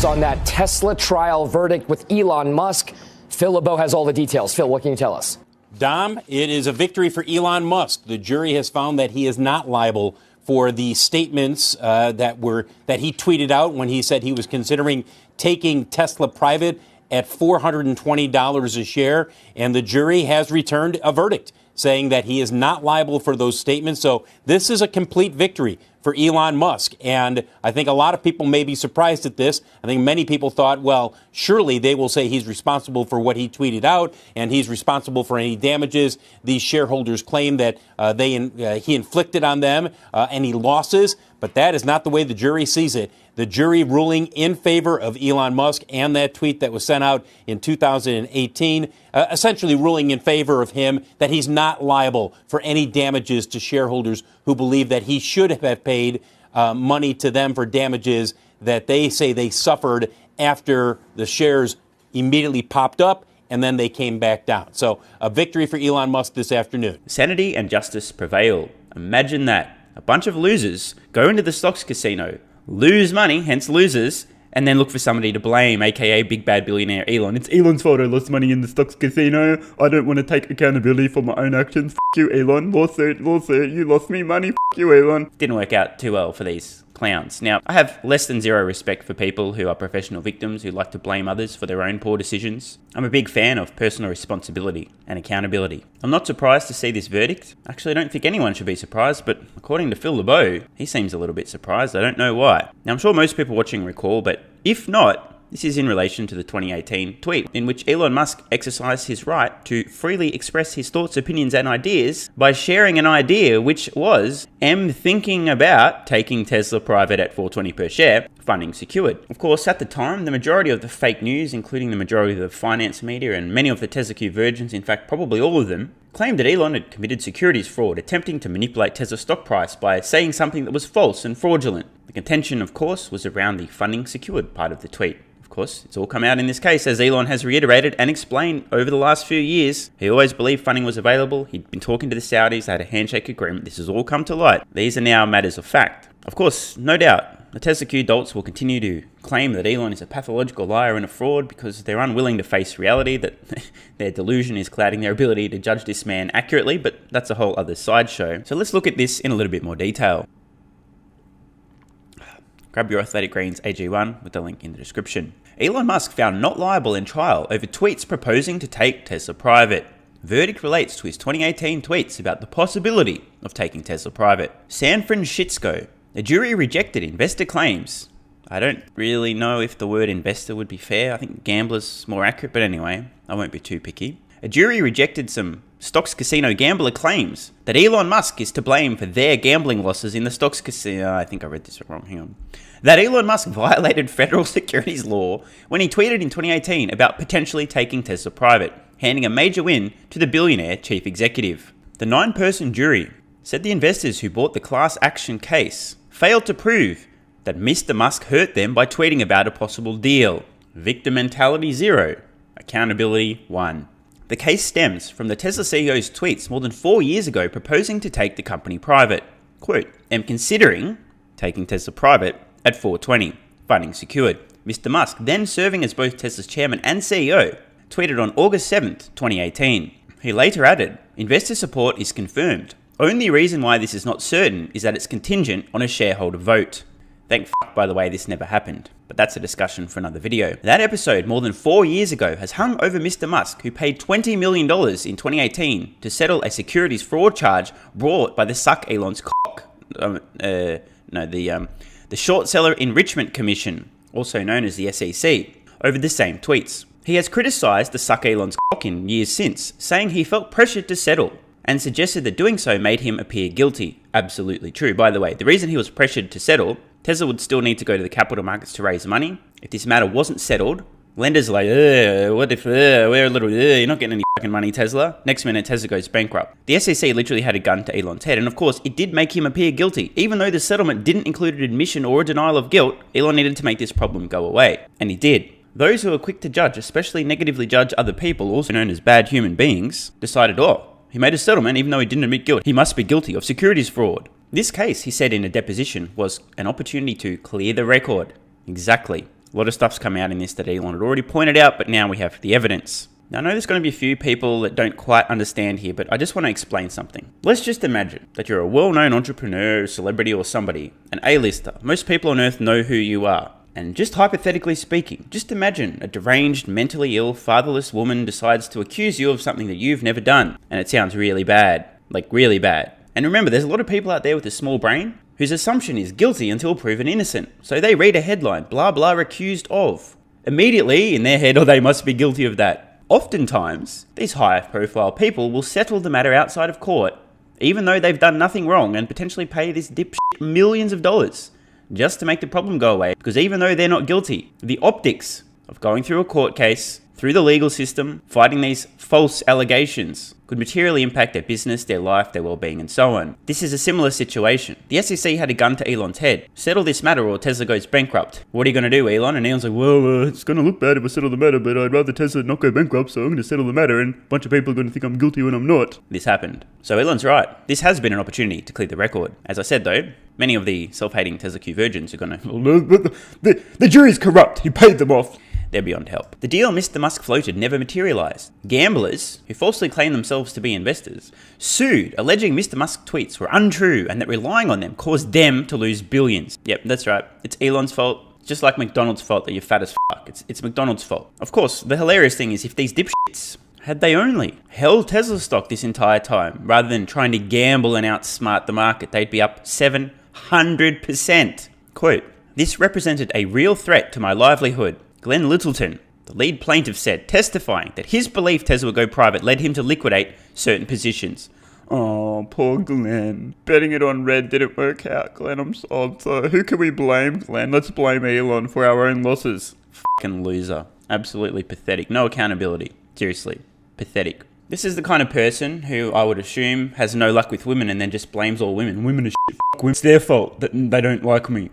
On that Tesla trial verdict with Elon Musk. Phil LeBeau has all the details. Phil, what can you tell us? Dom, it is a victory for Elon Musk. The jury has found that he is not liable for the statements that he tweeted out when he said he was considering taking Tesla private at $420 a share. And the jury has returned a verdict saying that he is not liable for those statements. So this is a complete victory for Elon Musk. And I think a lot of people may be surprised at this. I think many people thought, well, surely they will say he's responsible for what he tweeted out and he's responsible for any damages these shareholders claim that he inflicted on them, any losses. But that is not the way the jury sees it. The jury ruling in favor of Elon Musk and that tweet that was sent out in 2018, essentially ruling in favor of him, that he's not liable for any damages to shareholders who believe that he should have paid money to them for damages that they say they suffered after the shares immediately popped up and then they came back down. So a victory for Elon Musk this afternoon. Sanity and justice prevail. Imagine that. A bunch of losers go into the stocks casino, lose money, hence losers, and then look for somebody to blame, aka big bad billionaire Elon. It's Elon's fault I lost money in the stocks casino. I don't want to take accountability for my own actions. F you, Elon. Lawsuit. You lost me money. F you, Elon. Didn't work out too well for these clowns. Now, I have less than zero respect for people who are professional victims who like to blame others for their own poor decisions. I'm a big fan of personal responsibility and accountability. I'm not surprised to see this verdict. Actually, I don't think anyone should be surprised, but according to Phil LeBeau, he seems a little bit surprised. I don't know why. Now, I'm sure most people watching recall, but if not, this is in relation to the 2018 tweet in which Elon Musk exercised his right to freely express his thoughts, opinions, and ideas by sharing an idea which was thinking about taking Tesla private at $420 per share, funding secured. Of course, at the time, the majority of the fake news, including the majority of the finance media and many of the Tesla Q virgins, in fact, probably all of them, claimed that Elon had committed securities fraud, attempting to manipulate Tesla's stock price by saying something that was false and fraudulent. The contention, of course, was around the funding secured part of the tweet. Of course, it's all come out in this case, as Elon has reiterated and explained over the last few years. He always believed funding was available. He'd been talking to the Saudis. They had a handshake agreement. This has all come to light. These are now matters of fact. Of course, no doubt, the Tesla Q adults will continue to claim that Elon is a pathological liar and a fraud because they're unwilling to face reality, that their delusion is clouding their ability to judge this man accurately, but that's a whole other sideshow. So let's look at this in a little bit more detail. Grab your Athletic Greens AG1 with the link in the description. Elon Musk found not liable in trial over tweets proposing to take Tesla private. Verdict relates to his 2018 tweets about the possibility of taking Tesla private. San Francisco. The jury rejected investor claims. I don't really know if the word investor would be fair. I think gambler's more accurate, but anyway, I won't be too picky. A jury rejected some stocks casino gambler claims that Elon Musk is to blame for their gambling losses in the stocks casino. I think I read this wrong. Hang on. That Elon Musk violated federal securities law when he tweeted in 2018 about potentially taking Tesla private, handing a major win to the billionaire chief executive. The 9-person jury said the investors who bought the class action case failed to prove that Mr. Musk hurt them by tweeting about a possible deal. Victim mentality 0, accountability 1. The case stems from the Tesla CEO's tweets more than 4 years ago proposing to take the company private. Quote, am considering taking Tesla private at $420, funding secured. Mr. Musk, then serving as both Tesla's chairman and CEO, tweeted on August 7th, 2018. He later added, investor support is confirmed. Only reason why this is not certain is that it's contingent on a shareholder vote. Thank fuck, by the way, this never happened. But that's a discussion for another video. That episode, more than 4 years ago, has hung over Mr. Musk, who paid $20 million in 2018 to settle a securities fraud charge brought by the Suck Elon's cock. The Short Seller Enrichment Commission, also known as the SEC, over the same tweets. He has criticised the Suck Elon's cock in years since, saying he felt pressured to settle and suggested that doing so made him appear guilty. Absolutely true. By the way, the reason he was pressured to settle, Tesla would still need to go to the capital markets to raise money. If this matter wasn't settled, lenders are like, what if we're a little, you're not getting any fucking money, Tesla. Next minute, Tesla goes bankrupt. The SEC literally had a gun to Elon's head, and of course, it did make him appear guilty. Even though the settlement didn't include an admission or a denial of guilt, Elon needed to make this problem go away. And he did. Those who are quick to judge, especially negatively judge other people, also known as bad human beings, decided, he made a settlement even though he didn't admit guilt. He must be guilty of securities fraud. This case, he said in a deposition, was an opportunity to clear the record. Exactly. A lot of stuff's come out in this that Elon had already pointed out, but now we have the evidence. Now, I know there's going to be a few people that don't quite understand here, but I just want to explain something. Let's just imagine that you're a well-known entrepreneur, celebrity, or somebody, an A-lister. Most people on Earth know who you are. And just hypothetically speaking, just imagine a deranged, mentally ill, fatherless woman decides to accuse you of something that you've never done. And it sounds really bad. Like, really bad. And remember, there's a lot of people out there with a small brain whose assumption is guilty until proven innocent. So they read a headline, blah, blah, accused of. Immediately, in their head, oh, they must be guilty of that. Oftentimes, these high-profile people will settle the matter outside of court, even though they've done nothing wrong, and potentially pay this dipshit millions of dollars just to make the problem go away. Because even though they're not guilty, the optics of going through a court case, through the legal system, fighting these false allegations, could materially impact their business, their life, their well-being, and so on. This is a similar situation. The SEC had a gun to Elon's head. Settle this matter or Tesla goes bankrupt. What are you going to do, Elon? And Elon's like, well, it's going to look bad if I settle the matter, but I'd rather Tesla not go bankrupt, so I'm going to settle the matter, and a bunch of people are going to think I'm guilty when I'm not. This happened. So Elon's right. This has been an opportunity to clear the record. As I said, though, many of the self-hating Tesla Q virgins are going to, oh, no, the jury's corrupt. He paid them off. They're beyond help. The deal Mr. Musk floated never materialized. Gamblers, who falsely claimed themselves to be investors, sued, alleging Mr. Musk's tweets were untrue and that relying on them caused them to lose billions. Yep, that's right. It's Elon's fault. It's just like McDonald's fault that you're fat as fuck. It's McDonald's fault. Of course, the hilarious thing is if these dipshits had they only held Tesla stock this entire time, rather than trying to gamble and outsmart the market, they'd be up 700%. Quote, "This represented a real threat to my livelihood," Glenn Littleton, the lead plaintiff, said, testifying that his belief Tesla would go private led him to liquidate certain positions. Oh, poor Glenn. Betting it on red didn't work out, Glenn. I'm so... Who can we blame, Glenn? Let's blame Elon for our own losses. Fucking loser. Absolutely pathetic. No accountability. Seriously. Pathetic. This is the kind of person who I would assume has no luck with women and then just blames all women. Women are shit. Fuck women. It's their fault that they don't like me.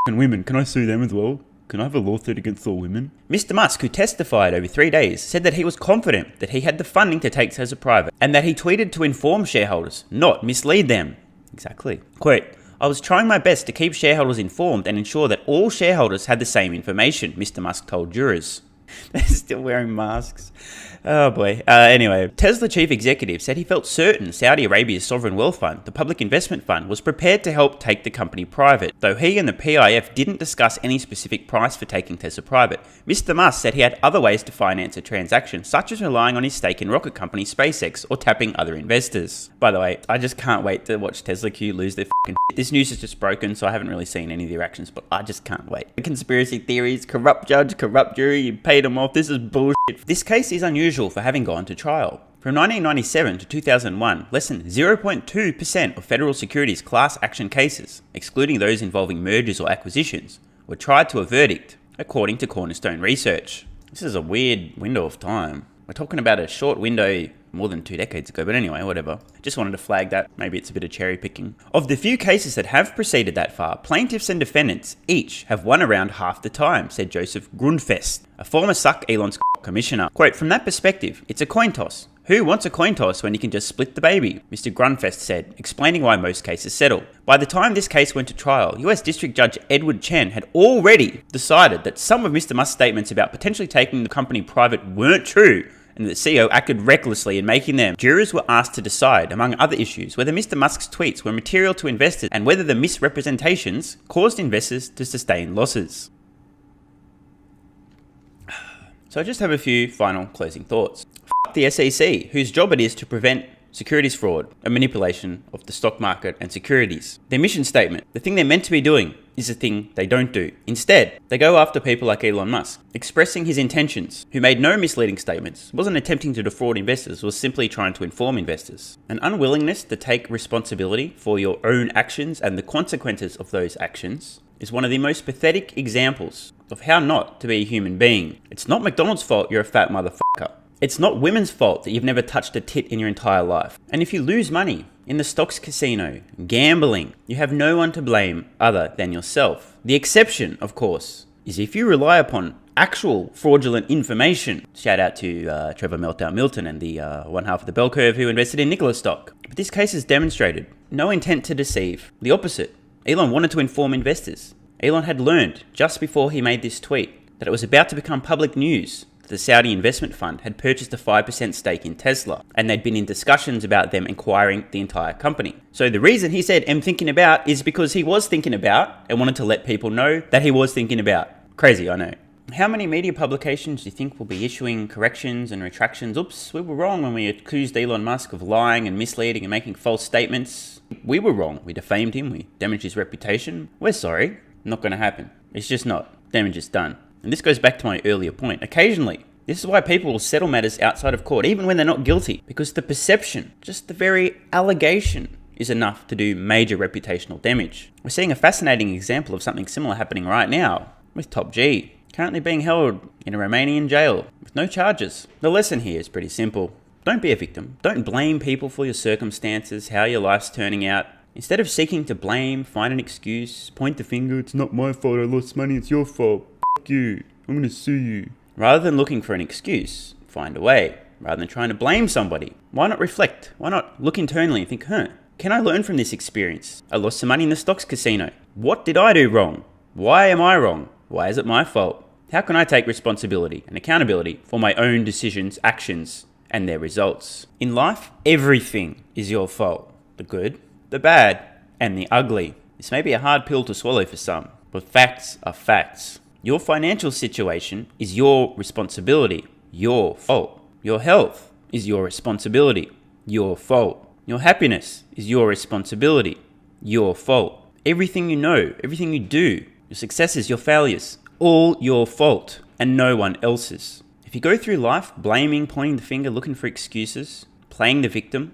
Fucking women. Can I sue them as well? Can I have a lawsuit against all women? Mr. Musk, who testified over 3 days, said that he was confident that he had the funding to take Tesla private and that he tweeted to inform shareholders, not mislead them. Exactly. Quote, "I was trying my best to keep shareholders informed and ensure that all shareholders had the same information," Mr. Musk told jurors. They're still wearing masks. Oh boy. Anyway, Tesla chief executive said he felt certain Saudi Arabia's sovereign wealth fund, the Public Investment Fund, was prepared to help take the company private. Though he and the PIF didn't discuss any specific price for taking Tesla private, Mr. Musk said he had other ways to finance a transaction, such as relying on his stake in rocket company SpaceX or tapping other investors. By the way, I just can't wait to watch Tesla Q lose their fucking shit. This news is just broken, so I haven't really seen any of their actions, but I just can't wait. The conspiracy theories, corrupt judge, corrupt jury, you paid them off, this is bullshit. This case is unusual for having gone to trial. From 1997 to 2001, less than 0.2% of federal securities class action cases, excluding those involving mergers or acquisitions, were tried to a verdict, according to Cornerstone Research. This is a weird window of time. We're talking about a short window more than 2 decades ago, but anyway, whatever. Just wanted to flag that. Maybe it's a bit of cherry picking. Of the few cases that have proceeded that far, plaintiffs and defendants each have won around half the time, said Joseph Grundfest, a former Suck Elon's commissioner. Quote, "From that perspective, it's a coin toss. Who wants a coin toss when you can just split the baby?" Mr. Grundfest said, explaining why most cases settle. By the time this case went to trial, US District Judge Edward Chen had already decided that some of Mr. Musk's statements about potentially taking the company private weren't true, and that the CEO acted recklessly in making them. Jurors were asked to decide, among other issues, whether Mr. Musk's tweets were material to investors and whether the misrepresentations caused investors to sustain losses. So I just have a few final closing thoughts. F*** the SEC, whose job it is to prevent securities fraud and manipulation of the stock market and securities. Their mission statement, the thing they're meant to be doing, is the thing they don't do. Instead, they go after people like Elon Musk, expressing his intentions, who made no misleading statements, wasn't attempting to defraud investors, was simply trying to inform investors. An unwillingness to take responsibility for your own actions and the consequences of those actions is one of the most pathetic examples of how not to be a human being. It's not McDonald's fault you're a fat motherfucker. It's not women's fault that you've never touched a tit in your entire life. And if you lose money in the stocks casino, gambling, you have no one to blame other than yourself. The exception, of course, is if you rely upon actual fraudulent information. Shout out to Trevor Meltdown Milton and the one half of the bell curve who invested in Nikola stock. But this case has demonstrated no intent to deceive. The opposite. Elon wanted to inform investors. Elon had learned just before he made this tweet that it was about to become public news that the Saudi investment fund had purchased a 5% stake in Tesla, and they'd been in discussions about them acquiring the entire company. So the reason he said, "I'm thinking about," is because he was thinking about and wanted to let people know that he was thinking about. Crazy, I know. How many media publications do you think will be issuing corrections and retractions? Oops, we were wrong when we accused Elon Musk of lying and misleading and making false statements. We were wrong. We defamed him. We damaged his reputation. We're sorry. Not going to happen. It's just not. Damage is done. And this goes back to my earlier point. Occasionally, this is why people will settle matters outside of court, even when they're not guilty, because the perception, just the very allegation, is enough to do major reputational damage. We're seeing a fascinating example of something similar happening right now with Top G, currently being held in a Romanian jail with no charges. The lesson here is pretty simple. Don't be a victim. Don't blame people for your circumstances, how your life's turning out. Instead of seeking to blame, find an excuse, point the finger, "It's not my fault, I lost money, it's your fault. F you, I'm gonna sue you." Rather than looking for an excuse, find a way. Rather than trying to blame somebody, why not reflect? Why not look internally and think, can I learn from this experience? I lost some money in the stocks casino. What did I do wrong? Why am I wrong? Why is it my fault? How can I take responsibility and accountability for my own decisions, actions, and their results? In life, everything is your fault. The good, the bad, and the ugly. This may be a hard pill to swallow for some, but facts are facts. Your financial situation is your responsibility, your fault. Your health is your responsibility, your fault. Your happiness is your responsibility, your fault. Everything you know, everything you do, your successes, your failures, all your fault and no one else's. If you go through life blaming, pointing the finger, looking for excuses, playing the victim,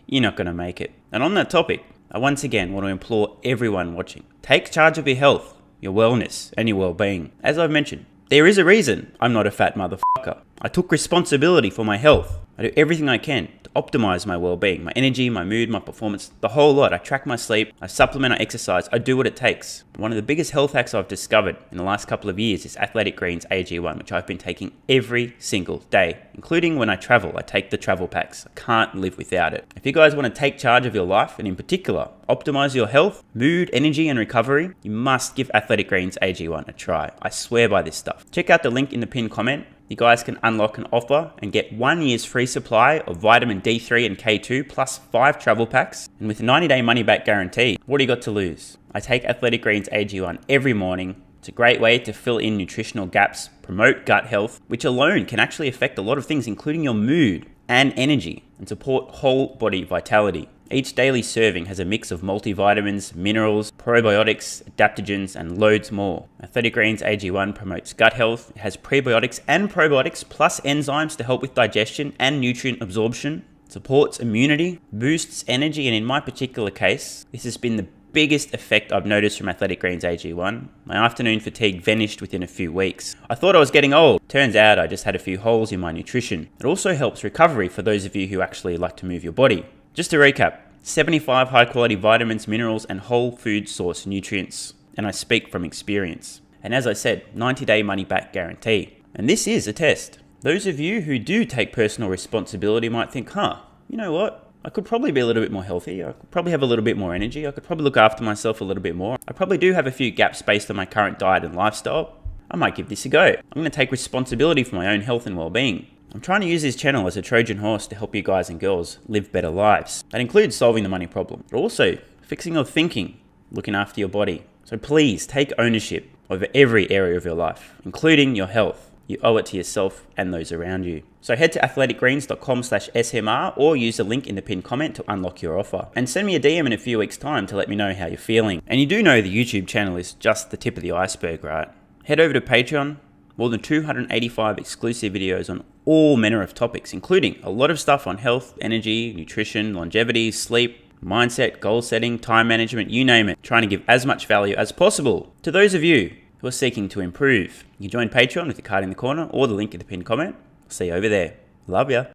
you're not going to make it. And on that topic, I once again want to implore everyone watching, take charge of your health, your wellness, and your well-being. As I've mentioned, there is a reason I'm not a fat motherfucker. I took responsibility for my health. I do everything I can to optimize my well-being, my energy, my mood, my performance, the whole lot. I track my sleep, I supplement, I exercise, I do what it takes. One of the biggest health hacks I've discovered in the last couple of years is Athletic Greens AG1, which I've been taking every single day, including when I travel. I take the travel packs. I can't live without it. If you guys want to take charge of your life, and in particular, optimize your health, mood, energy, and recovery, you must give Athletic Greens AG1 a try. I swear by this stuff. Check out the link in the pinned comment. You guys can unlock an offer and get 1 year's free supply of vitamin D3 and K2 plus 5 travel packs. And with a 90-day money-back guarantee, what do you got to lose? I take Athletic Greens AG1 every morning. It's a great way to fill in nutritional gaps, promote gut health, which alone can actually affect a lot of things, including your mood and energy, and support whole body vitality. Each daily serving has a mix of multivitamins, minerals, probiotics, adaptogens, and loads more. Athletic Greens AG1 promotes gut health. It has prebiotics and probiotics plus enzymes to help with digestion and nutrient absorption. It supports immunity, boosts energy, and in my particular case, this has been the biggest effect I've noticed from Athletic Greens AG1. My afternoon fatigue vanished within a few weeks. I thought I was getting old. Turns out I just had a few holes in my nutrition. It also helps recovery for those of you who actually like to move your body. Just to recap, 75 high-quality vitamins, minerals, and whole food source nutrients. And I speak from experience. And as I said, 90-day money-back guarantee. And this is a test. Those of you who do take personal responsibility might think, you know what? I could probably be a little bit more healthy. I could probably have a little bit more energy. I could probably look after myself a little bit more. I probably do have a few gaps based on my current diet and lifestyle. I might give this a go. I'm going to take responsibility for my own health and well-being. I'm trying to use this channel as a Trojan horse to help you guys and girls live better lives. That includes solving the money problem, but also fixing your thinking, looking after your body. So please take ownership over every area of your life, including your health. You owe it to yourself and those around you. So head to athleticgreens.com/SMR or use the link in the pinned comment to unlock your offer. And send me a DM in a few weeks' time to let me know how you're feeling. And you do know the YouTube channel is just the tip of the iceberg, right? Head over to Patreon. More than 285 exclusive videos on all manner of topics, including a lot of stuff on health, energy, nutrition, longevity, sleep, mindset, goal setting, time management, you name it. Trying to give as much value as possible to those of you who are seeking to improve. You can join Patreon with the card in the corner or the link in the pinned comment. I'll see you over there. Love ya.